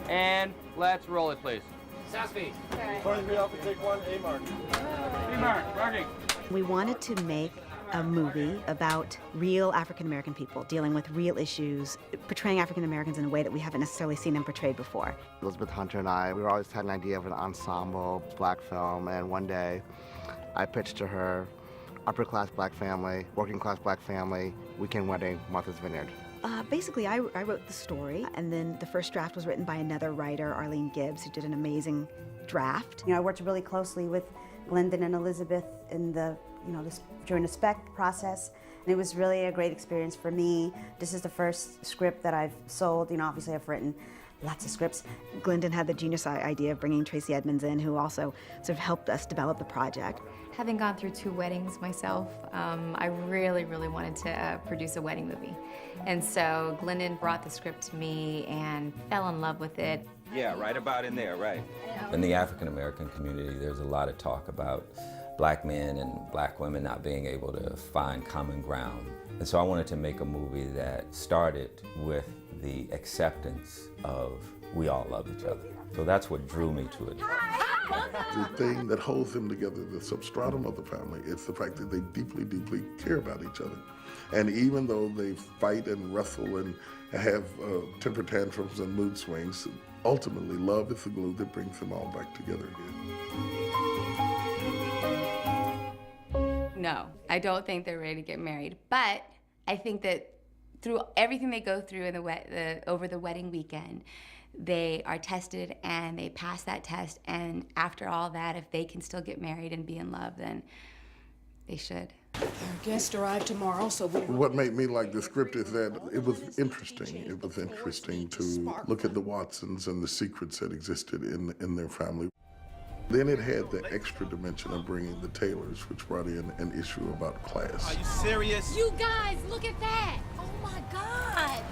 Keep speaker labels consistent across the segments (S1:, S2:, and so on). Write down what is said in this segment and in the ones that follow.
S1: And let's roll it, please.
S2: South speed.
S3: 23 Alpha, take 1, A mark.
S1: B mark, marking.
S4: We wanted to make a movie about real African American people dealing with real issues, portraying African Americans in a way that we haven't necessarily seen them portrayed before.
S5: Elizabeth Hunter and I, we always had an idea of an ensemble black film, and one day I pitched to her, upper class black family, working class black family, weekend wedding, Martha's Vineyard.
S4: Basically, I wrote the story, and then the first draft was written by another writer, Arlene Gibbs, who did an amazing draft.
S6: I worked really closely with Glendon and Elizabeth in during the spec process, and it was really a great experience for me. This is the first script that I've sold. Obviously I've written lots of scripts.
S4: Glendon had the genius idea of bringing Tracy Edmonds in, who also sort of helped us develop the project.
S7: Having gone through 2 weddings myself, I really, really wanted to produce a wedding movie. And so Glendon brought the script to me and fell in love with it.
S8: Yeah, right about in there, right.
S9: In the African American community, there's a lot of talk about black men and black women not being able to find common ground. And so I wanted to make a movie that started with the acceptance of we all love each other. So that's what drew me to it.
S10: The thing that holds them together, the substratum of the family, is the fact that they deeply, deeply care about each other. And even though they fight and wrestle and have temper tantrums and mood swings, ultimately love is the glue that brings them all back together again.
S7: No, I don't think they're ready to get married, but I think that through everything they go through in over the wedding weekend, they are tested and they pass that test, and after all that, if they can still get married and be in love, then they should.
S11: Our guests arrive tomorrow, so
S10: What made me like the script is that it was interesting. It was interesting to look at the Watsons and the secrets that existed in their family. Then it had the extra dimension of bringing the Taylors, which brought in an issue about class.
S8: Are you serious?
S12: You guys, look at that! Oh my God!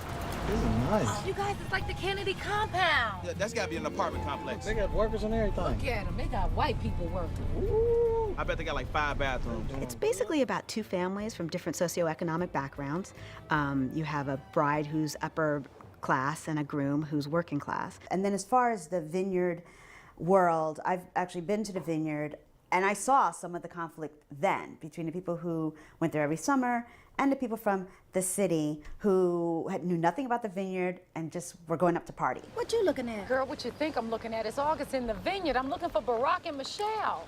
S3: This is nice.
S12: You guys, it's like the Kennedy compound.
S8: Yeah, that's gotta be an apartment complex.
S3: They got workers and everything.
S12: Look at them, they got white people working.
S8: Ooh. I bet they got like 5 bathrooms.
S4: It's basically about 2 families from different socioeconomic backgrounds. You have a bride who's upper class and a groom who's working class.
S6: And then as far as the vineyard world, I've actually been to the vineyard, and I saw some of the conflict then between the people who went there every summer and the people from the city who knew nothing about the vineyard and just were going up to party.
S12: What you looking at? Girl, what you think I'm looking at? It's August in the vineyard. I'm looking for Barack and Michelle.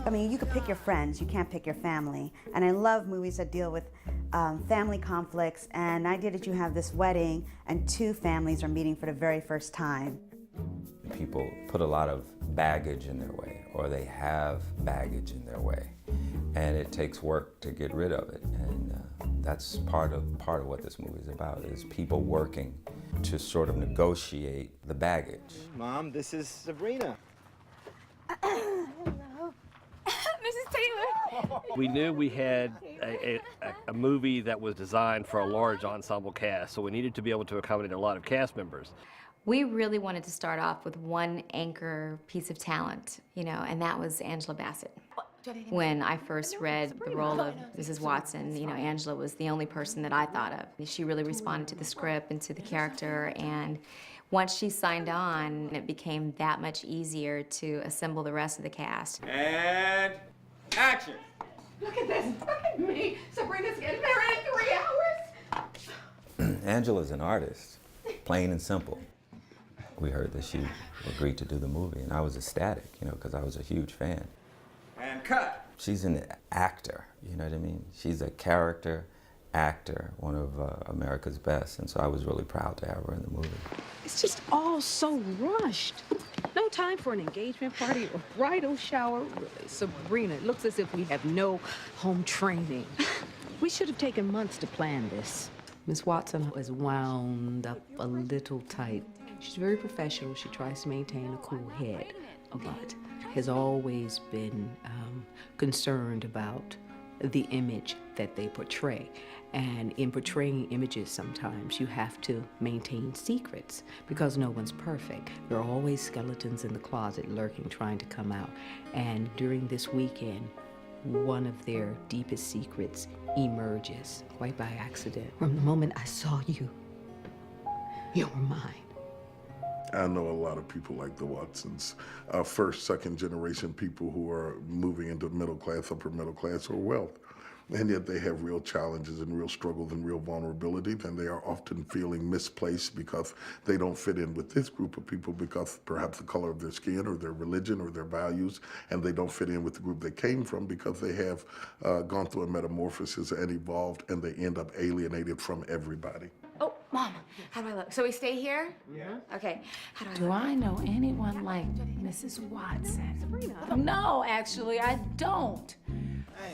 S6: I mean, you could pick your friends, you can't pick your family. And I love movies that deal with family conflicts, and the idea that you have this wedding and 2 families are meeting for the very first time.
S9: People put a lot of baggage in their way, or they have baggage in their way, and it takes work to get rid of it. And that's part of what this movie is about, is people working to sort of negotiate the baggage.
S3: Mom, this is Sabrina.
S12: Hello. Mrs. Taylor.
S13: We knew we had a movie that was designed for a large ensemble cast, so we needed to be able to accommodate a lot of cast members.
S7: We really wanted to start off with one anchor piece of talent, and that was Angela Bassett. When I first read the role of Mrs. Watson, Angela was the only person that I thought of. She really responded to the script and to the character, and once she signed on, it became that much easier to assemble the rest of the cast.
S8: And action!
S12: Look at this. Look at me. Sabrina's getting married in 3 hours.
S9: Angela's an artist, plain and simple. We heard that she agreed to do the movie, and I was ecstatic, because I was a huge fan.
S8: And cut!
S9: She's an actor, you know what I mean? She's a character actor, one of America's best, and so I was really proud to have her in the movie.
S11: it's just all so rushed. No time for an engagement party or bridal shower. Really, Sabrina, it looks as if we have no home training. We should have taken months to plan this. Miss Watson is wound up a little tight. She's very professional. She tries to maintain a cool head, but has always been concerned about the image that they portray. And in portraying images, sometimes you have to maintain secrets because no one's perfect. There are always skeletons in the closet lurking, trying to come out. And during this weekend, one of their deepest secrets emerges, quite by accident. From the moment I saw you, you were mine.
S10: I know a lot of people like the Watsons, first, second generation people who are moving into middle class, upper middle class, or wealth. And yet they have real challenges and real struggles and real vulnerabilities, and they are often feeling misplaced because they don't fit in with this group of people because perhaps the color of their skin or their religion or their values, and they don't fit in with the group they came from because they have gone through a metamorphosis and evolved, and they end up alienated from everybody.
S7: Oh, Mom, how do I look? So we stay here? Yeah. Okay. How
S12: Do I know anyone like Mrs. Watson? No, actually, I don't.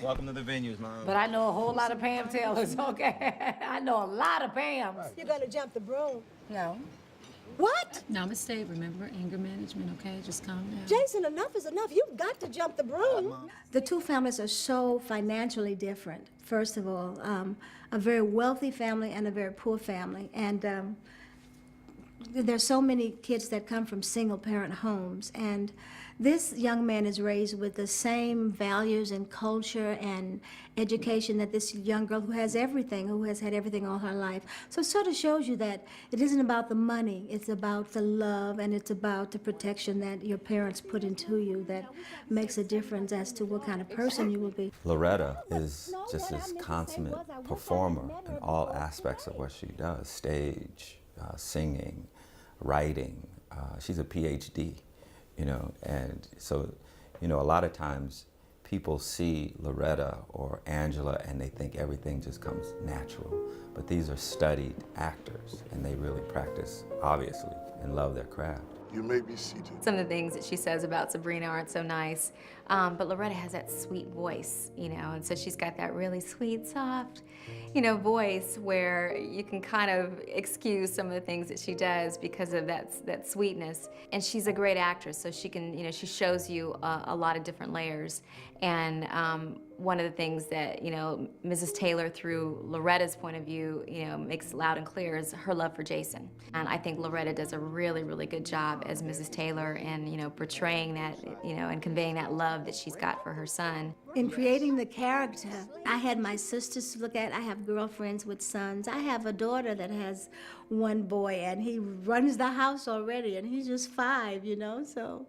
S8: Welcome to the venues, Mom.
S12: But I know a whole lot of Pam Taylors, okay? I know a lot of Pams.
S2: You're gonna jump the broom.
S12: No.
S2: What?
S14: Namaste. Remember, anger management, okay? Just calm down.
S2: Jason, enough is enough. You've got to jump the broom.
S15: The two families are so financially different. First of all, a very wealthy family and a very poor family. And there's so many kids that come from single-parent homes. And this young man is raised with the same values and culture and education that this young girl who has everything, who has had everything all her life. So it sort of shows you that it isn't about the money, it's about the love and it's about the protection that your parents put into you that makes a difference as to what kind of person you will be.
S9: Loretta is just this consummate performer in all aspects of what she does, stage, singing, writing. She's a PhD. You know, and so, you know, a lot of times people see Loretta or Angela and they think everything just comes natural. But these are studied actors and they really practice, obviously, and love their craft.
S10: You may be seated.
S7: Some of the things that she says about Sabrina aren't so nice, but Loretta has that sweet voice, you know, and so she's got that really sweet, soft, you know, voice where you can kind of excuse some of the things that she does because of that sweetness. And she's a great actress, so she can, you know, she shows you a lot of different layers. And one of the things that, you know, Mrs. Taylor, through Loretta's point of view, you know, makes loud and clear is her love for Jason. And I think Loretta does a really, really good job as Mrs. Taylor in, you know, portraying that, you know, and conveying that love that she's got for her son.
S15: In creating the character, I had my sisters to look at. I have girlfriends with sons. I have a daughter that has one boy, and he runs the house already, and he's just 5, you know, so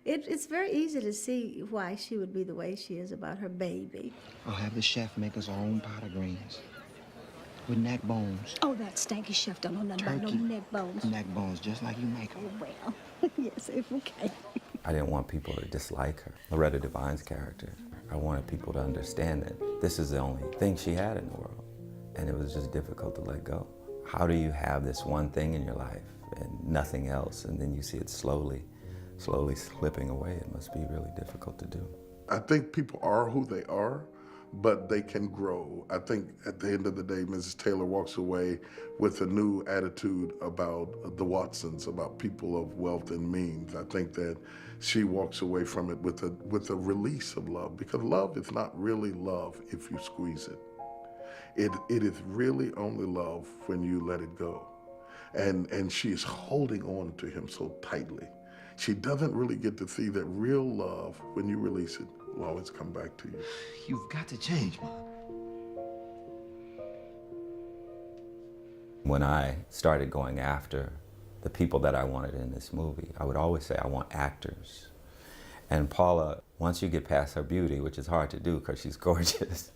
S15: it's very easy to see why she would be the way she is about her baby.
S16: I'll have the chef make us our own pot of greens with neck bones.
S15: Oh, that stanky chef don't know nothing about no neck bones.
S16: Neck bones, just like you make them.
S15: Oh, well, yes, it's okay.
S9: I didn't want people to dislike her. Loretta Devine's character, I wanted people to understand that this is the only thing she had in the world, and it was just difficult to let go. How do you have this one thing in your life and nothing else, and then you see it slowly slipping away? It must be really difficult to do.
S10: I think people are who they are, but they can grow. I think at the end of the day, Mrs. Taylor walks away with a new attitude about the Watsons, about people of wealth and means. I think that she walks away from it with a release of love, because love is not really love if you squeeze it. It is really only love when you let it go. And she is holding on to him so tightly. She doesn't really get to see that real love, when you release it, will always come back to you.
S16: You've got to change, Mom.
S9: When I started going after the people that I wanted in this movie, I would always say, I want actors. And Paula, once you get past her beauty, which is hard to do because she's gorgeous,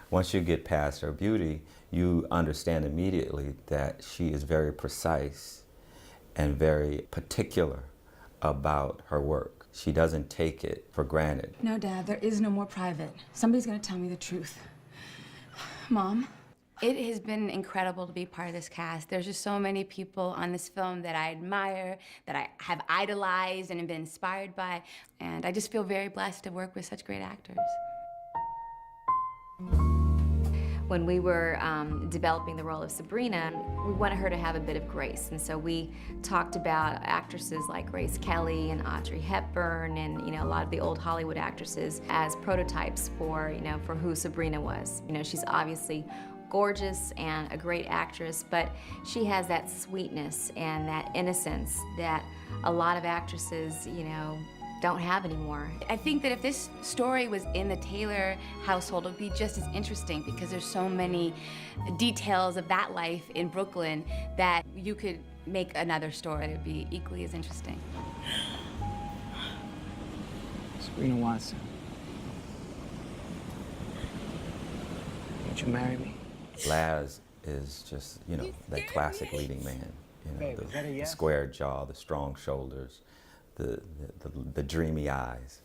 S9: once you get past her beauty, you understand immediately that she is very precise and very particular about her work. She doesn't take it for granted.
S17: No, Dad, there is no more private. Somebody's gonna tell me the truth. Mom?
S18: It has been incredible to be part of this cast. There's just so many people on this film that I admire, that I have idolized and have been inspired by, and I just feel very blessed to work with such great actors.
S7: When we were developing the role of Sabrina, we wanted her to have a bit of grace. And so we talked about actresses like Grace Kelly and Audrey Hepburn and, you know, a lot of the old Hollywood actresses as prototypes for, you know, for who Sabrina was. You know, she's obviously gorgeous and a great actress, but she has that sweetness and that innocence that a lot of actresses, you know, don't have anymore.
S18: I think that if this story was in the Taylor household, it would be just as interesting because there's so many details of that life in Brooklyn that you could make another story that would be equally as interesting.
S16: Sabrina Watson, won't you marry me?
S9: Laz is just, you know, that classic leading man. You know, the square jaw, the strong shoulders, the dreamy eyes,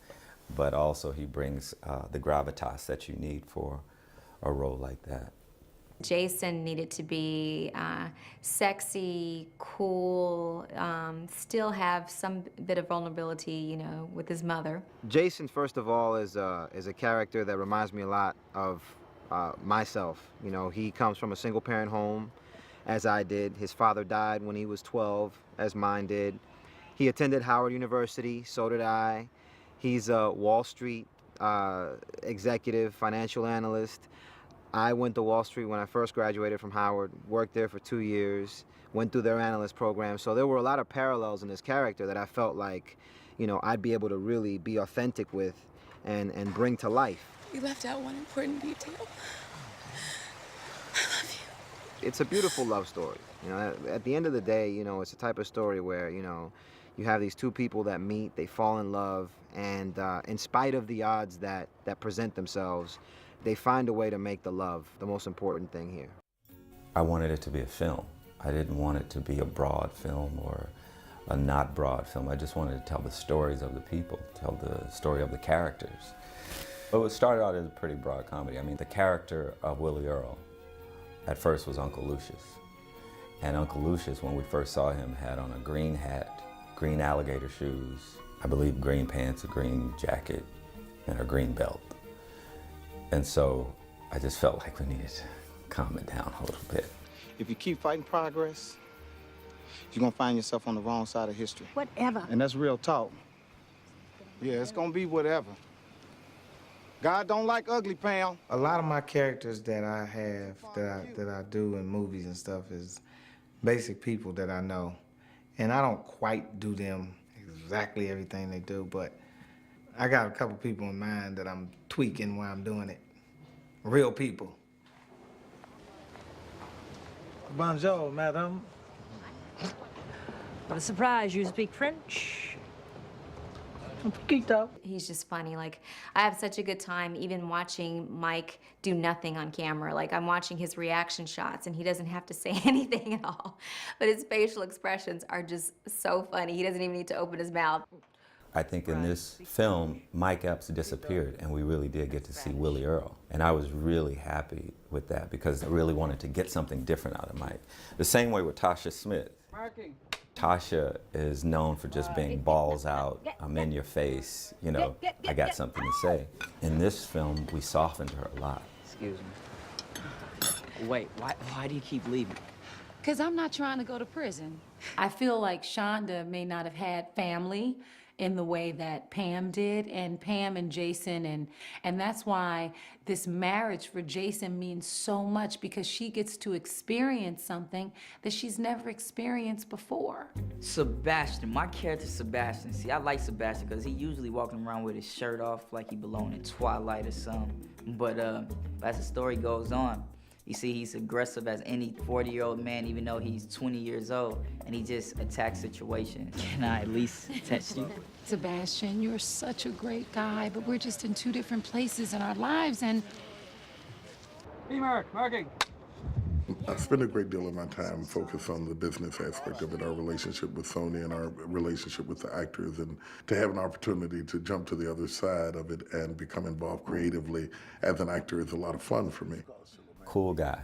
S9: but also he brings the gravitas that you need for a role like that.
S7: Jason needed to be sexy, cool, still have some bit of vulnerability, you know, with his mother.
S16: Jason, first of all, is a character that reminds me a lot of myself. You know, he comes from a single-parent home, as I did. His father died when he was 12, as mine did. He attended Howard University, so did I. He's a Wall Street executive, financial analyst. I went to Wall Street when I first graduated from Howard, worked there for 2 years, went through their analyst program. So there were a lot of parallels in his character that I felt like, you know, I'd be able to really be authentic with and bring to life.
S12: You left out one important detail. I love you.
S16: It's a beautiful love story. You know, at the end of the day, you know, it's a type of story where, you know, you have these two people that meet, they fall in love, and in spite of the odds that present themselves, they find a way to make the love the most important thing here.
S9: I wanted it to be a film. I didn't want it to be a broad film or a not broad film. I just wanted to tell the stories of the people, tell the story of the characters. But it started out as a pretty broad comedy. I mean, the character of Willie Earl at first was Uncle Lucius. And Uncle Lucius, when we first saw him, had on a green hat, green alligator shoes, I believe green pants, a green jacket, and a green belt. And so I just felt like we needed to calm it down a little bit.
S16: If you keep fighting progress, you're gonna find yourself on the wrong side of history.
S15: Whatever.
S16: And that's real talk. Yeah, it's gonna be whatever. God don't like ugly, Pam.
S19: A lot of my characters that I have, that I do in movies and stuff is basic people that I know. And I don't quite do them exactly everything they do, but I got a couple people in mind that I'm tweaking while I'm doing it. Real people.
S3: Bonjour, madame.
S20: What a surprise, you speak French.
S7: He's just funny. Like, I have such a good time even watching Mike do nothing on camera. Like, I'm watching his reaction shots and he doesn't have to say anything at all. But his facial expressions are just so funny. He doesn't even need to open his mouth.
S9: I think in this film, Mike Epps disappeared and we really did get to see Willie Earl. And I was really happy with that because I really wanted to get something different out of Mike. The same way with Tasha Smith. Tasha is known for just being balls out, I'm in your face, you know, I got something to say. In this film, we softened her a lot.
S21: Excuse me. Wait, why do you keep leaving?
S14: Because I'm not trying to go to prison. I feel like Shonda may not have had family in the way that Pam did, and Pam and Jason, and that's why this marriage for Jason means so much, because she gets to experience something that she's never experienced before.
S21: Sebastian, my character Sebastian. See, I like Sebastian because he usually walking around with his shirt off like he belong in Twilight or something. But as the story goes on, you see he's aggressive as any 40-year-old man, even though he's 20 years old, and he just attacks situations. Can I at least test you?
S14: Sebastian, you're such a great guy, but we're just in two different places in our lives, and...
S1: B-Mark, marking.
S10: I spend a great deal of my time focused on the business aspect of it, our relationship with Sony and our relationship with the actors, and to have an opportunity to jump to the other side of it and become involved creatively as an actor is a lot of fun for me.
S9: Cool guy.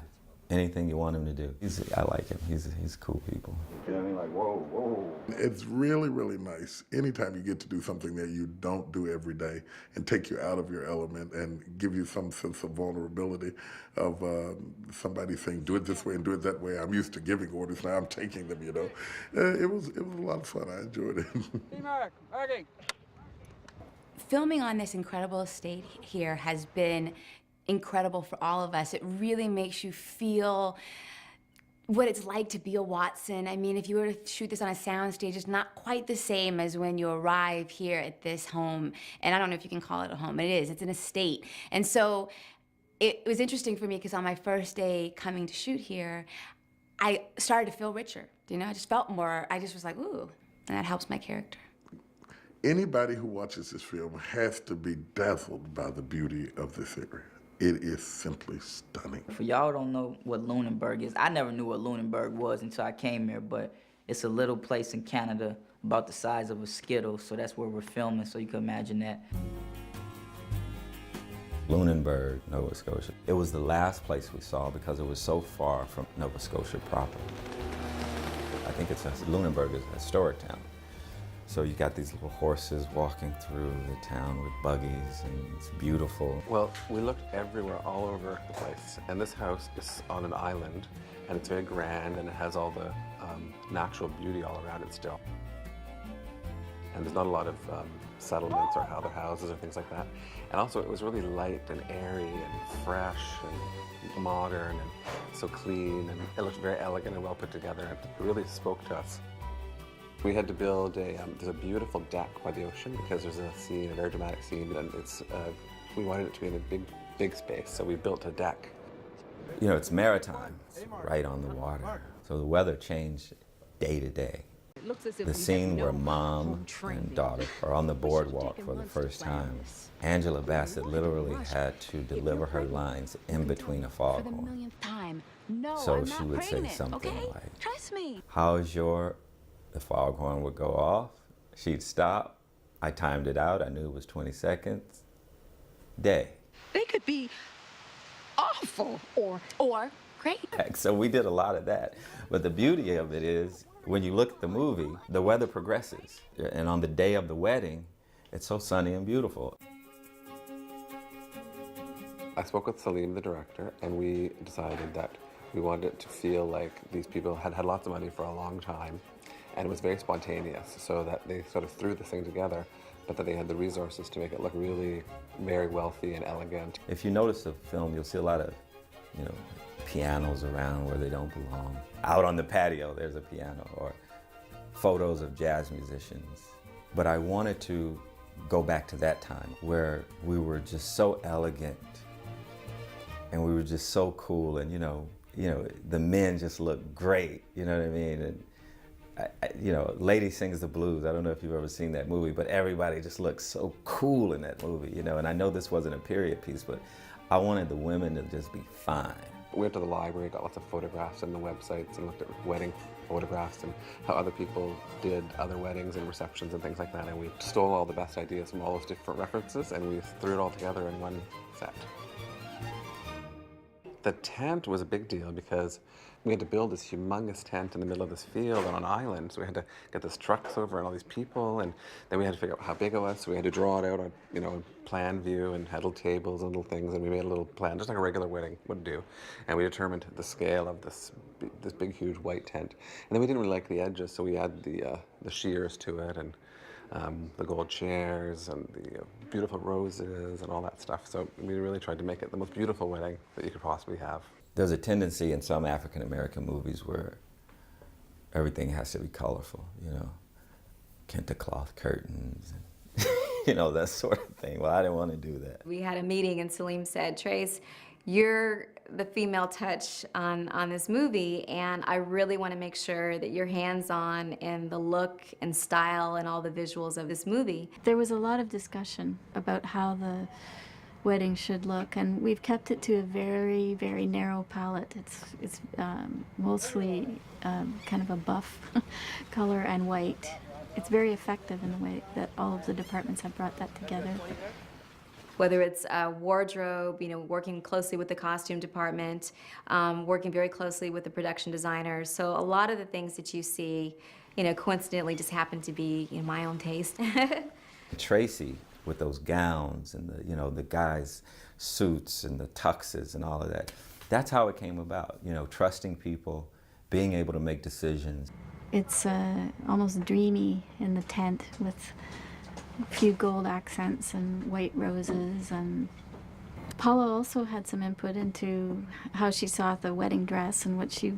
S9: Anything you want him to do. I like him. He's cool people.
S10: You know what I mean? Like, whoa, whoa. It's really, really nice anytime you get to do something that you don't do every day and take you out of your element and give you some sense of vulnerability of somebody saying, do it this way and do it that way. I'm used to giving orders, now I'm taking them, you know. It was a lot of fun. I enjoyed it.
S1: B-Mark, marking.
S18: Filming on this incredible estate here has been incredible for all of us. It really makes you feel what it's like to be a Watson. I mean, if you were to shoot this on a soundstage, it's not quite the same as when you arrive here at this home. And I don't know if you can call it a home, but it is. It's an estate. And so it was interesting for me because on my first day coming to shoot here, I started to feel richer. You know, I just felt more, I just was like, ooh, and that helps my character.
S10: Anybody who watches this film has to be dazzled by the beauty of this area. It is simply stunning.
S21: For y'all who don't know what Lunenburg is, I never knew what Lunenburg was until I came here, but it's a little place in Canada about the size of a Skittle, so that's where we're filming, so you can imagine that.
S9: Lunenburg, Nova Scotia. It was the last place we saw because it was so far from Nova Scotia proper. I think Lunenburg is a historic town. So you got these little horses walking through the town with buggies, and it's beautiful.
S5: Well, we looked everywhere, all over the place. And this house is on an island, and it's very grand, and it has all the natural beauty all around it still. And there's not a lot of settlements or other houses or things like that. And also it was really light and airy and fresh and modern and so clean, and it looked very elegant and well put together. It really spoke to us. We had to build there's a beautiful deck by the ocean because there's a scene, a very dramatic scene, and we wanted it to be in a big space, so we built a deck.
S9: You know, it's maritime, it's right on the water. So the weather changed day to day. The scene where mom and daughter are on the boardwalk for the first time, Angela Bassett literally had to deliver her lines in between a foghorn. So she would say something like,
S17: Trust me.
S9: "How's your..." The foghorn would go off. She'd stop. I timed it out. I knew it was 20 seconds. Day.
S11: They could be awful or
S18: great.
S9: So we did a lot of that. But the beauty of it is, when you look at the movie, the weather progresses. And on the day of the wedding, it's so sunny and beautiful.
S5: I spoke with Salim, the director, and we decided that we wanted it to feel like these people had had lots of money for a long time, and it was very spontaneous, so that they sort of threw this thing together, but that they had the resources to make it look really very wealthy and elegant.
S9: If you notice the film, you'll see a lot of, you know, pianos around where they don't belong. Out on the patio, there's a piano, or photos of jazz musicians. But I wanted to go back to that time where we were just so elegant and we were just so cool, and you know, the men just looked great, you know what I mean? And you know, Lady Sings the Blues. I don't know if you've ever seen that movie, but everybody just looks so cool in that movie, you know. And I know this wasn't a period piece, but I wanted the women to just be fine.
S5: We went to the library, got lots of photographs and the websites, and looked at wedding photographs and how other people did other weddings and receptions and things like that. And we stole all the best ideas from all those different references, and we threw it all together in one set. The tent was a big deal because we had to build this humongous tent in the middle of this field on an island. So we had to get this trucks over and all these people, and then we had to figure out how big it was. So we had to draw it out on, you know, plan view, and had little tables and little things, and we made a little plan, just like a regular wedding would do. And we determined the scale of this big, huge white tent. And then we didn't really like the edges, so we added the shears to it, and the gold chairs, and the beautiful roses, and all that stuff. So we really tried to make it the most beautiful wedding that you could possibly have.
S9: There's a tendency in some African American movies where everything has to be colorful, you know, kente cloth curtains, and you know, that sort of thing. Well, I didn't want to do that.
S7: We had a meeting and Salim said, "Trace, you're the female touch on this movie, and I really want to make sure that you're hands-on in the look and style and all the visuals of this movie."
S22: There was a lot of discussion about how the wedding should look, and we've kept it to a very, very narrow palette. It's mostly kind of a buff color and white. It's very effective in the way that all of the departments have brought that together.
S7: Whether it's wardrobe, you know, working closely with the costume department, working very closely with the production designers. So a lot of the things that you see, you know, coincidentally just happen to be, you know, my own taste.
S9: Tracy, with those gowns and the, you know, the guys' suits and the tuxes and all of that, that's how it came about. You know, trusting people, being able to make decisions.
S22: It's almost dreamy in the tent with a few gold accents and white roses. And Paula also had some input into how she saw the wedding dress and what she,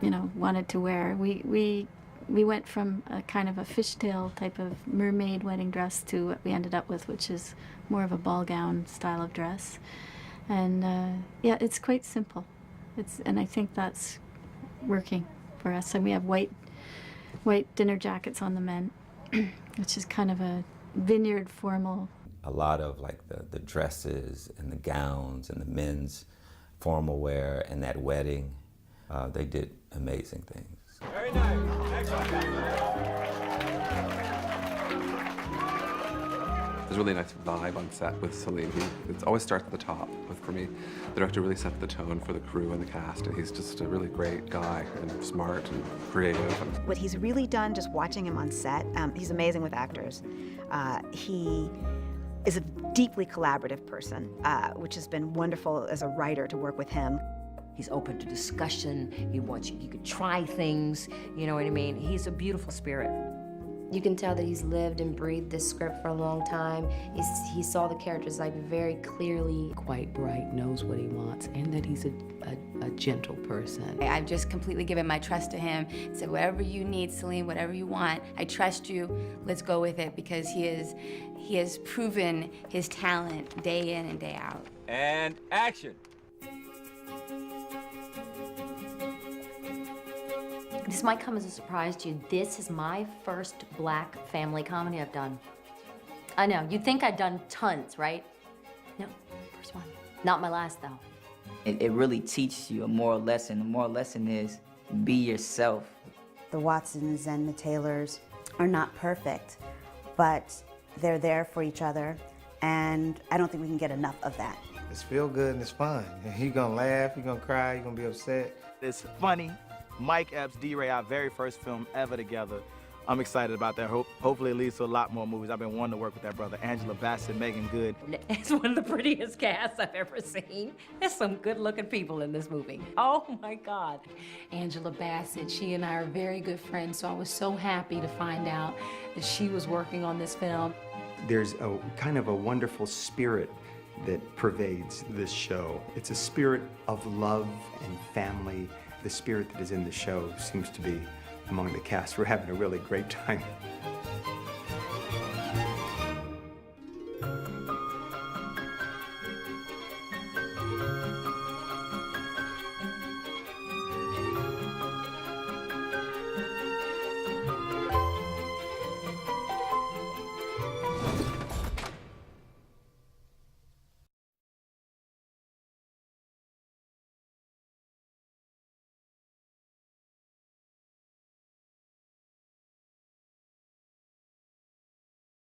S22: you know, wanted to wear. We went from a kind of a fishtail type of mermaid wedding dress to what we ended up with, which is more of a ball gown style of dress. And yeah, it's quite simple. And I think that's working for us. And we have white dinner jackets on the men, which is kind of a vineyard formal.
S9: A lot of like the dresses and the gowns and the men's formal wear and that wedding, they did amazing things.
S8: Very nice. Excellent.
S5: There's a really nice vibe on set with Salim. It always starts at the top. For me, the director really sets the tone for the crew and the cast, and he's just a really great guy and smart and creative.
S4: What he's really done, just watching him on set, he's amazing with actors. He is a deeply collaborative person, which has been wonderful as a writer to work with him.
S6: He's open to discussion. He wants you could try things, you know what I mean? He's a beautiful spirit.
S7: You can tell that he's lived and breathed this script for a long time. He saw the characters like very clearly.
S11: Quite bright, knows what he wants, and that he's a gentle person.
S18: I've just completely given my trust to him. Said, whatever you need, Salim, whatever you want, I trust you. Let's go with it, because he has proven his talent day in and day out.
S1: And action.
S22: This might come as a surprise to you. This is my first black family comedy I've done. I know, you'd think I'd done tons, right? No, first one. Not my last, though.
S21: It really teaches you a moral lesson. The moral lesson is be yourself.
S23: The Watsons and the Taylors are not perfect, but they're there for each other, and I don't think we can get enough of that.
S19: It's feel good and it's fun. You're gonna laugh, you're gonna cry, you're gonna be upset.
S8: It's funny. Mike Epps, D-Ray, our very first film ever together. I'm excited about that. Hopefully it leads to a lot more movies. I've been wanting to work with that brother. Angela Bassett, Megan Good.
S6: It's one of the prettiest casts I've ever seen. There's some good-looking people in this movie. Oh my God.
S14: Angela Bassett, she and I are very good friends, so I was so happy to find out that she was working on this film.
S24: There's a kind of a wonderful spirit that pervades this show. It's a spirit of love and family. The spirit that is in the show seems to be among the cast. We're having a really great time.